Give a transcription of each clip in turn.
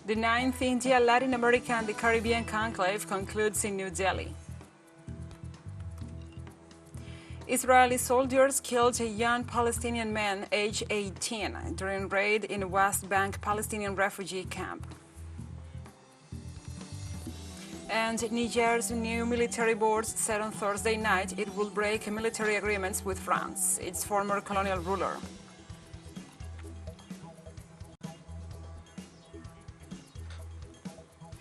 The 9th India-Latin American Caribbean Conclave concludes in New Delhi. Israeli soldiers killed a young Palestinian man aged 18 during raid in West Bank Palestinian refugee camp. And Niger's new military board said on Thursday night it will break military agreements with France, its former colonial ruler.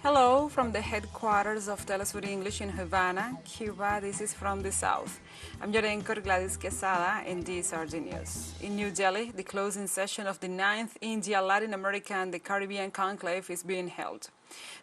Hello from the headquarters of teleSUR English in Havana, Cuba. This is from the south. I'm your anchor Gladys Quesada, and these are the news. In New Delhi, the closing session of the 9th India-Latin American Caribbean Conclave is being held.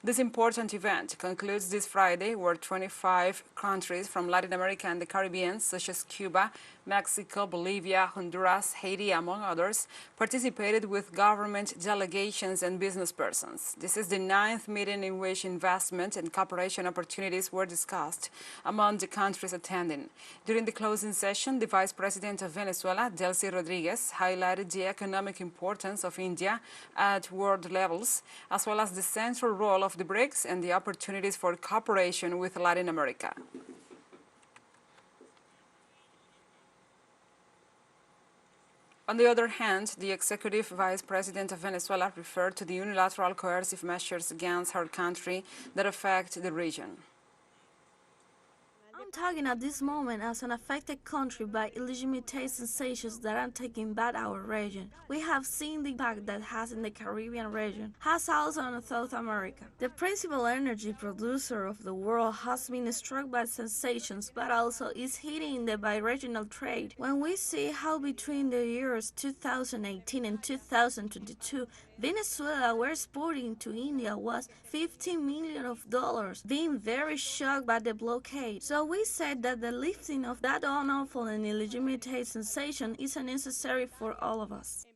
This important event concludes this Friday, where 25 countries from Latin America and the Caribbean, such as Cuba, Mexico, Bolivia, Honduras, Haiti, among others, participated with government delegations and business persons. This is the 9th meeting in which investment and cooperation opportunities were discussed among the countries attending. During the closing session, the Vice President of Venezuela, Delcy Rodriguez, highlighted the economic importance of India at world levels, as well as the central role of the BRICS and the opportunities for cooperation with Latin America. On the other hand, the Executive Vice President of Venezuela referred to the unilateral coercive measures against her country that affect the region. I'm talking at this moment as an affected country by illegitimate sensations that are taking back our region. We have seen the impact that has in the Caribbean region, has also in South America. The principal energy producer of the world has been struck by sensations, but also is hitting the bi-regional trade. When we see how between the years 2018 and 2022, Venezuela were exporting to India was $15 million, being very shocked by the blockade. So we said that the lifting of that unlawful and illegitimate sensation is necessary for all of us.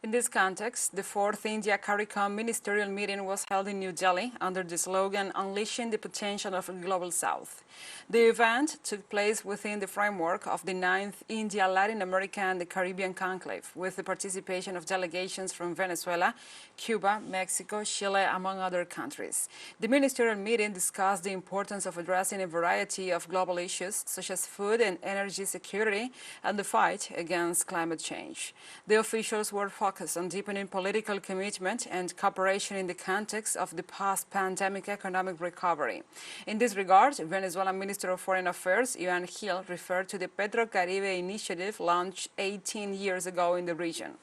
In this context, the 4th India CARICOM ministerial meeting was held in New Delhi under the slogan Unleashing the Potential of the Global South. The event took place within the framework of the 9th India-Latin American Caribbean Conclave, with the participation of delegations from Venezuela, Cuba, Mexico, Chile, among other countries. The ministerial meeting discussed the importance of addressing a variety of global issues, such as food and energy security and the fight against climate change. The officials were focused on deepening political commitment and cooperation in the context of the post-pandemic economic recovery. In this regard, Venezuelan Minister of Foreign Affairs, Iván Gil, referred to the Petro-Caribe initiative launched 18 years ago in the region.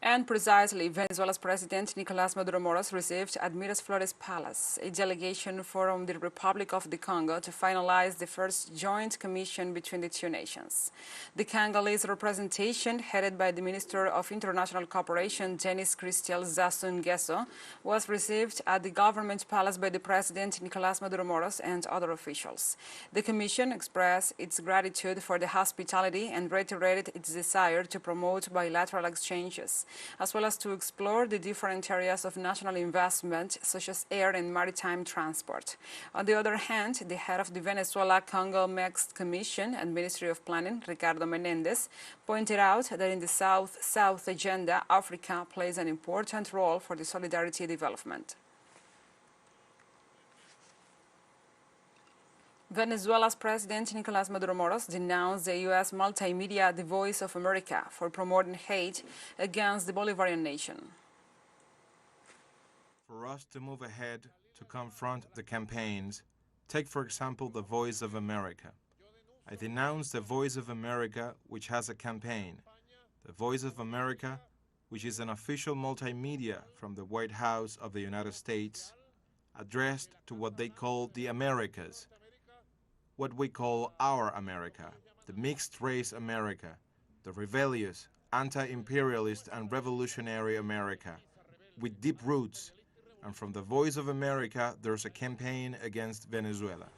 And precisely, Venezuela's President Nicolás Maduro Moros received at Miraflores Palace a delegation from the Republic of the Congo to finalize the first joint commission between the two nations. The Congolese representation, headed by the Minister of International Cooperation, Denis Christel Sassou Nguesso, was received at the Government Palace by the President Nicolás Maduro Moros and other officials. The commission expressed its gratitude for the hospitality and reiterated its desire to promote bilateral exchanges, as well as to explore the different areas of national investment, such as air and maritime transport. On the other hand, the head of the Venezuela-Congo Mixed Commission and Ministry of Planning, Ricardo Menendez, pointed out that in the South-South agenda, Africa plays an important role for the solidarity development. Venezuela's President Nicolás Maduro Moros denounced the U.S. multimedia The Voice of America for promoting hate against the Bolivarian nation. For us to move ahead to confront the campaigns, take for example The Voice of America. I denounce The Voice of America, which has a campaign. The Voice of America, which is an official multimedia from the White House of the United States, addressed to what they call the Americas, what we call our America, the mixed-race America, the rebellious, anti-imperialist and revolutionary America, with deep roots. And from the Voice of America, there's a campaign against Venezuela.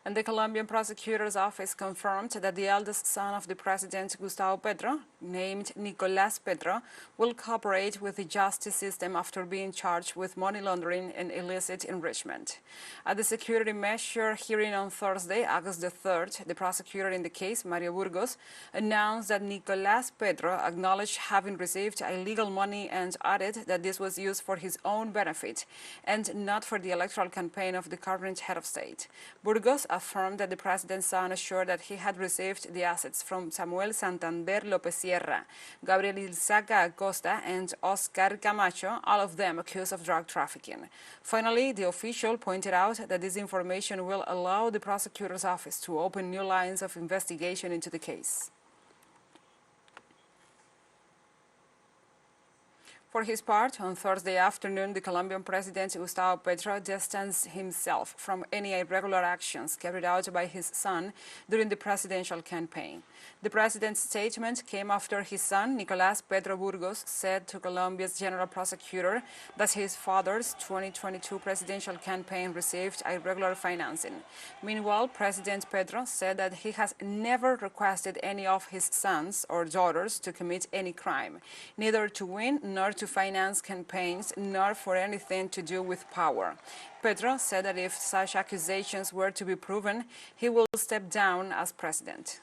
And the Colombian prosecutor's office confirmed that the eldest son of the president, Gustavo Petro, named Nicolás Petro, will cooperate with the justice system after being charged with money laundering and illicit enrichment. At the security measure hearing on Thursday, August the 3rd, the prosecutor in the case, Mario Burgos, announced that Nicolás Petro acknowledged having received illegal money and added that this was used for his own benefit and not for the electoral campaign of the current head of state. Burgos affirmed that the president's son assured that he had received the assets from Samuel Santander López Sierra, Gabriel Ilzaca Acosta, and Oscar Camacho, all of them accused of drug trafficking. Finally, the official pointed out that this information will allow the prosecutor's office to open new lines of investigation into the case. For his part, on Thursday afternoon, the Colombian president, Gustavo Petro, distanced himself from any irregular actions carried out by his son during the presidential campaign. The president's statement came after his son, Nicolás Petro Burgos, said to Colombia's general prosecutor that his father's 2022 presidential campaign received irregular financing. Meanwhile, President Petro said that he has never requested any of his sons or daughters to commit any crime, neither to win nor to finance campaigns, nor for anything to do with power. Petro said that if such accusations were to be proven, he will step down as president.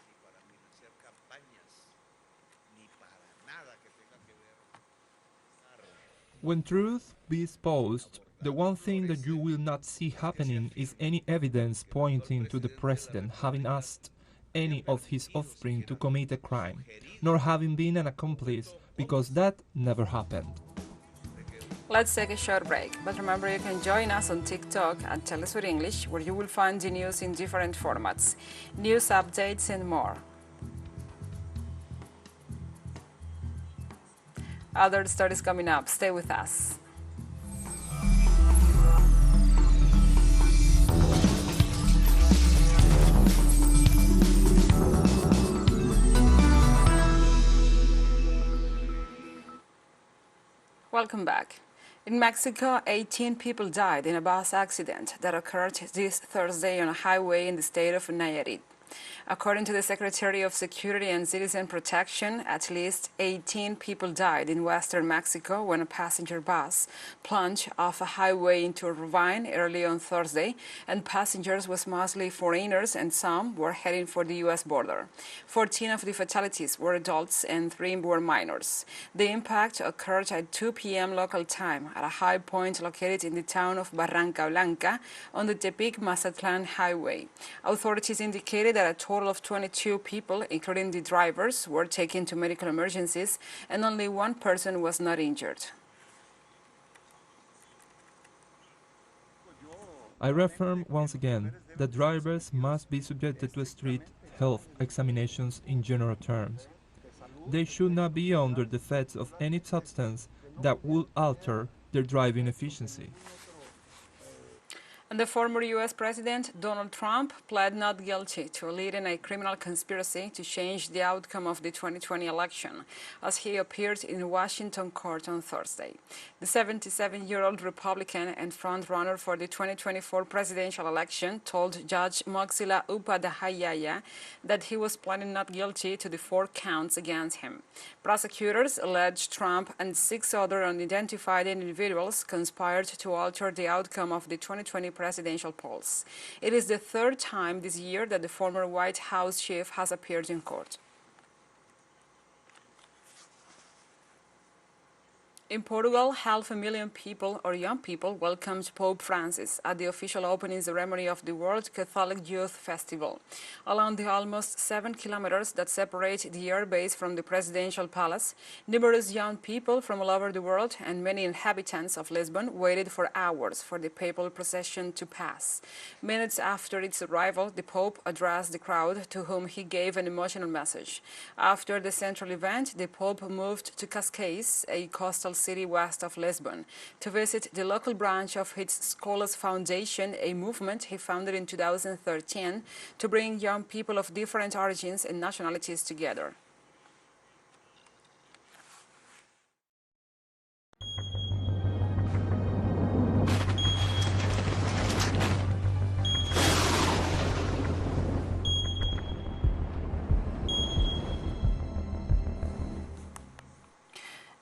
When truth be exposed, the one thing that you will not see happening is any evidence pointing to the president having asked any of his offspring to commit a crime, nor having been an accomplice, because that never happened. Let's take a short break, but remember you can join us on TikTok at teleSUR English, where you will find the news in different formats, news updates and more. Other stories coming up. Stay with us. Welcome back. In Mexico, 18 people died in a bus accident that occurred this Thursday on a highway in the state of Nayarit. According to the Secretary of Security and Citizen Protection, at least 18 people died in western Mexico when a passenger bus plunged off a highway into a ravine early on Thursday, and passengers was mostly foreigners and some were heading for the U.S. border. 14 of the fatalities were adults and 3 were minors. The impact occurred at 2 p.m. local time at a high point located in the town of Barranca Blanca on the Tepic-Mazatlan highway. Authorities indicated that a total of 22 people, including the drivers, were taken to medical emergencies and only one person was not injured. I reaffirm once again that drivers must be subjected to strict health examinations in general terms. They should not be under the effects of any substance that would alter their driving efficiency. And the former U.S. President Donald Trump pled not guilty to leading a criminal conspiracy to change the outcome of the 2020 election, as he appeared in Washington court on Thursday. The 77-year-old Republican and front-runner for the 2024 presidential election told Judge Moxila Upadhyaya that he was pleading not guilty to the 4 counts against him. Prosecutors alleged Trump and 6 other unidentified individuals conspired to alter the outcome of the 2020 presidential polls. It is the 3rd time this year that the former White House chief has appeared in court. In Portugal, 500,000 people, or young people, welcomed Pope Francis at the official opening ceremony of the World Catholic Youth Festival. Along the almost 7 kilometers that separate the airbase from the presidential palace, numerous young people from all over the world and many inhabitants of Lisbon waited for hours for the papal procession to pass. Minutes after its arrival, the Pope addressed the crowd, to whom he gave an emotional message. After the central event, the Pope moved to Cascais, a coastal city west of Lisbon, to visit the local branch of his Scholars Foundation, a movement he founded in 2013 to bring young people of different origins and nationalities together.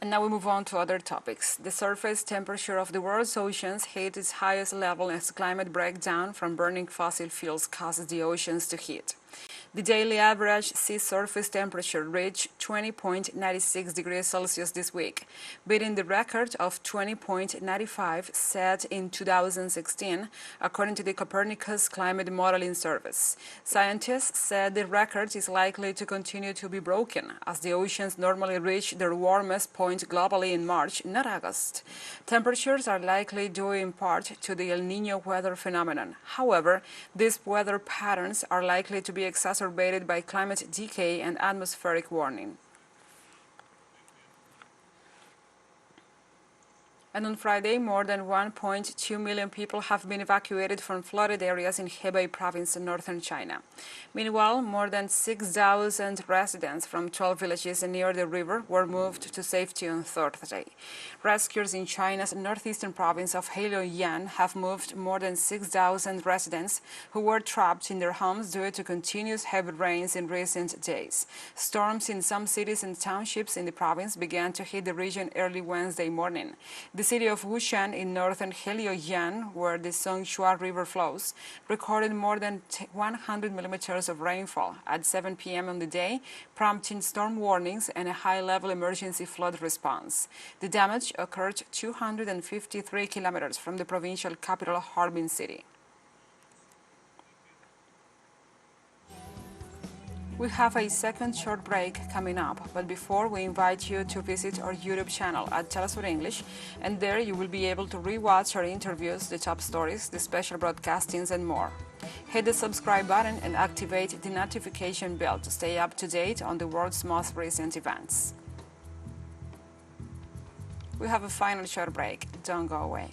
And now we move on to other topics. The surface temperature of the world's oceans hit its highest level as climate breakdown from burning fossil fuels causes the oceans to heat. The daily average sea surface temperature reached 20.96 degrees Celsius this week, beating the record of 20.95 set in 2016, according to the Copernicus Climate Modeling Service. Scientists said the record is likely to continue to be broken, as the oceans normally reach their warmest point globally in March, not August. Temperatures are likely due in part to the El Niño weather phenomenon. However, these weather patterns are likely to be exacerbated by climate decay and atmospheric warming. And on Friday, more than 1.2 million people have been evacuated from flooded areas in Hebei province in northern China. Meanwhile, more than 6,000 residents from 12 villages near the river were moved to safety on Thursday. Rescuers in China's northeastern province of Heilongjiang have moved more than 6,000 residents who were trapped in their homes due to continuous heavy rains in recent days. Storms in some cities and townships in the province began to hit the region early Wednesday morning. The city of Wushan in northern Heilongjiang, where the Songshua River flows, recorded more than 100 millimeters of rainfall at 7 p.m. on the day, prompting storm warnings and a high-level emergency flood response. The damage occurred 253 kilometers from the provincial capital Harbin city. We have a second short break coming up, but before we invite you to visit our YouTube channel at teleSUR English, and there you will be able to re-watch our interviews, the top stories, the special broadcastings, and more. Hit the subscribe button and activate the notification bell to stay up to date on the world's most recent events. We have a final short break. Don't go away.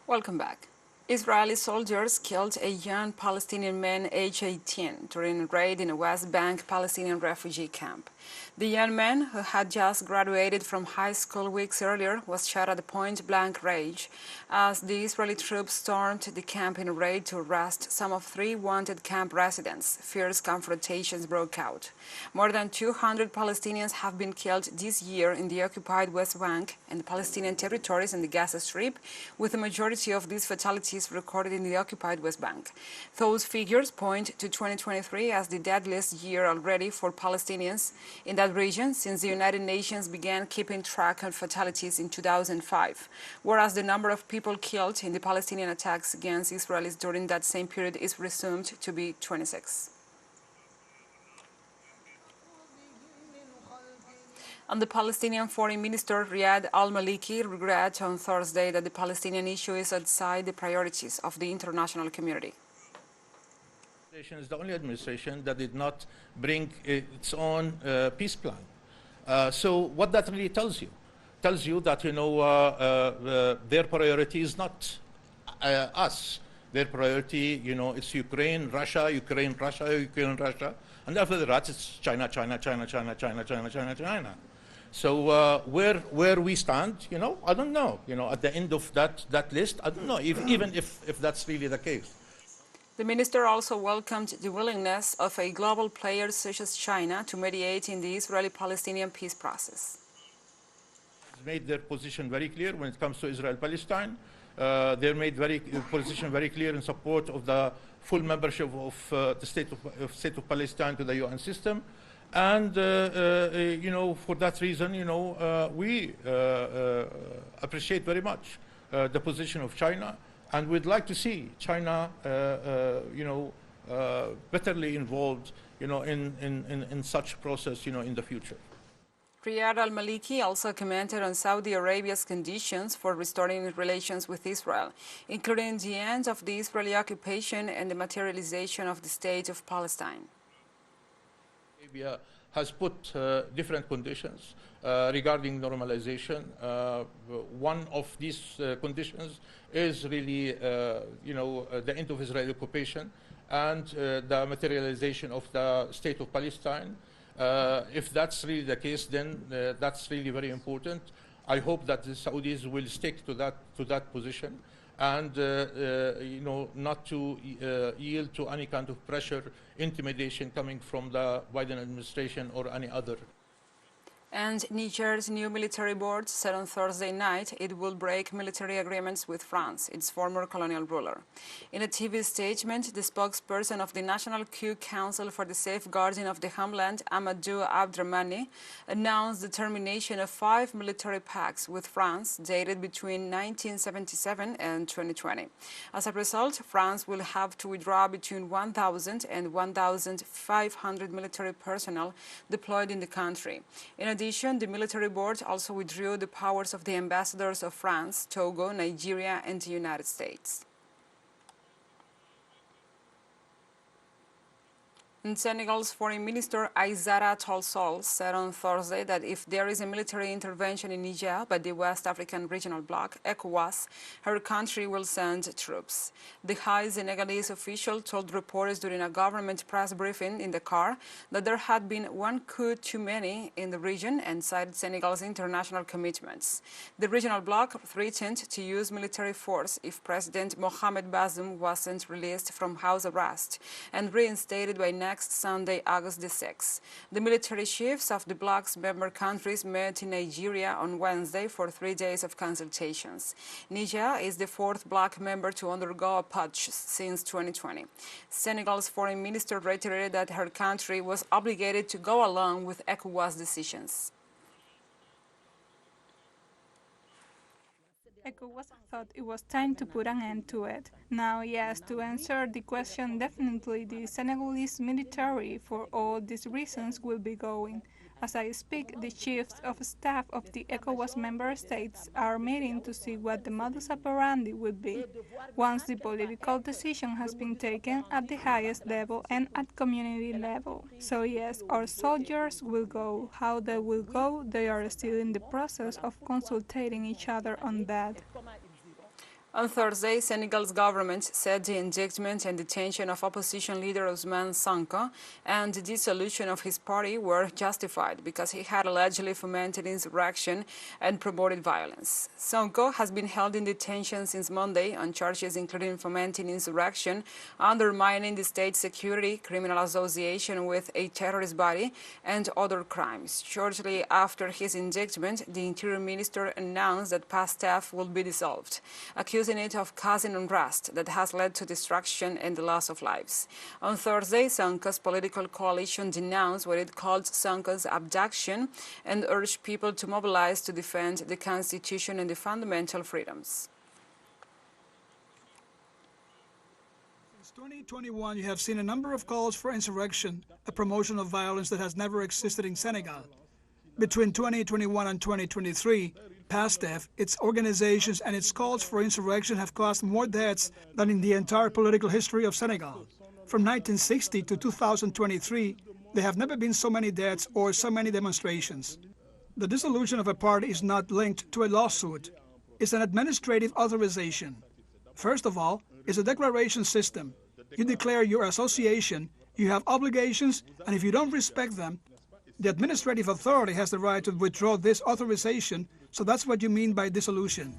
Welcome back. Israeli soldiers killed a young Palestinian man aged 18 during a raid in a West Bank Palestinian refugee camp. The young man, who had just graduated from high school weeks earlier, was shot at point-blank range as the Israeli troops stormed the camp in a raid to arrest some of 3 wanted camp residents. Fierce confrontations broke out. More than 200 Palestinians have been killed this year in the occupied West Bank and the Palestinian territories and the Gaza Strip, with the majority of these fatalities recorded in the occupied West Bank. Those figures point to 2023 as the deadliest year already for Palestinians in that region since the United Nations began keeping track of fatalities in 2005, whereas the number of people killed in the Palestinian attacks against Israelis during that same period is presumed to be 26. And the Palestinian Foreign Minister Riyad al-Maliki regretted on Thursday that the Palestinian issue is outside the priorities of the international community. Is the only administration that did not bring its own peace plan. So what that really tells you that, their priority is not us. Their priority, it's Ukraine, Russia, Ukraine, Russia, Ukraine, Russia. And after that, it's China, China, China, China, China, China, China, China. So where we stand, I don't know. At the end of that list, I don't know, even if that's really the case. The minister also welcomed the willingness of a global player such as China to mediate in the Israeli-Palestinian peace process. Made their position very clear when it comes to Israel-Palestine. They made position very clear in support of the full membership of the state of Palestine to the UN system. And, for that reason, we appreciate very much the position of China. And we'd like to see China, betterly involved, in such process, in the future. Riyad al-Maliki also commented on Saudi Arabia's conditions for restoring relations with Israel, including the end of the Israeli occupation and the materialization of the state of Palestine. Arabia has put different conditions regarding normalization. One of these conditions is really, the end of Israeli occupation and the materialization of the state of Palestine. If that's really the case, then that's really very important. I hope that the Saudis will stick to that position and not to yield to any kind of pressure, intimidation coming from the Biden administration or any other. And Niger's new military board said on Thursday night it will break military agreements with France, its former colonial ruler. In a TV statement, the spokesperson of the National Coup Council for the Safeguarding of the Homeland, Amadou Abdrahmani, announced the termination of 5 military pacts with France dated between 1977 and 2020. As a result, France will have to withdraw between 1,000 and 1,500 military personnel deployed in the country. In addition, the military board also withdrew the powers of the ambassadors of France, Togo, Nigeria, and the United States. And Senegal's Foreign Minister Aissata Tall Sall said on Thursday that if there is a military intervention in Niger by the West African Regional Bloc, ECOWAS, her country will send troops. The high Senegalese official told reporters during a government press briefing in Dakar that there had been one coup too many in the region and cited Senegal's international commitments. The regional bloc threatened to use military force if President Mohamed Bazoum wasn't released from house arrest and reinstated by next Sunday, August the 6th. The military chiefs of the bloc's member countries met in Nigeria on Wednesday for 3 days of consultations. Niger is the 4th bloc member to undergo a putsch since 2020. Senegal's foreign minister reiterated that her country was obligated to go along with ECOWAS decisions. ECOWAS thought it was time to put an end to it. Now, yes, to answer the question, definitely the Senegalese military, for all these reasons, will be going. As I speak, the chiefs of staff of the ECOWAS member states are meeting to see what the modus operandi will be once the political decision has been taken at the highest level and at community level. So yes, our soldiers will go. How they will go, they are still in the process of consulting each other on that. On Thursday, Senegal's government said the indictment and detention of opposition leader Ousmane Sonko and the dissolution of his party were justified because he had allegedly fomented insurrection and promoted violence. Sonko has been held in detention since Monday on charges including fomenting insurrection, undermining the state security, criminal association with a terrorist body, and other crimes. Shortly after his indictment, the Interior Minister announced that PASTEF will be dissolved, accusing it of causing unrest that has led to destruction and the loss of lives. On Thursday, Sonko's political coalition denounced what it called Sonko's abduction and urged people to mobilize to defend the Constitution and the fundamental freedoms. Since 2021, you have seen a number of calls for insurrection, a promotion of violence that has never existed in Senegal. Between 2021 and 2023, PASTEF, its organizations and its calls for insurrection have caused more deaths than in the entire political history of Senegal. From 1960 to 2023, there have never been so many deaths or so many demonstrations. The dissolution of a party is not linked to a lawsuit. It's an administrative authorization. First of all, it's a declaration system. You declare your association, you have obligations, and if you don't respect them, the administrative authority has the right to withdraw this authorization, so that's what you mean by dissolution.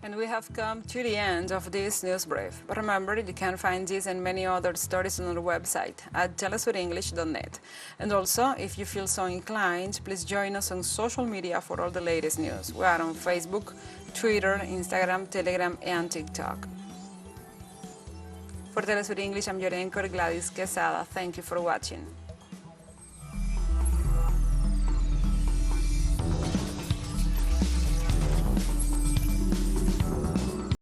And we have come to the end of this news brief. But remember, you can find this and many other stories on our website at telesurenglish.net. And also, if you feel so inclined, please join us on social media for all the latest news. We are on Facebook, Twitter, Instagram, Telegram, and TikTok. For Telesur English, I'm your anchor, Gladys Quesada. Thank you for watching.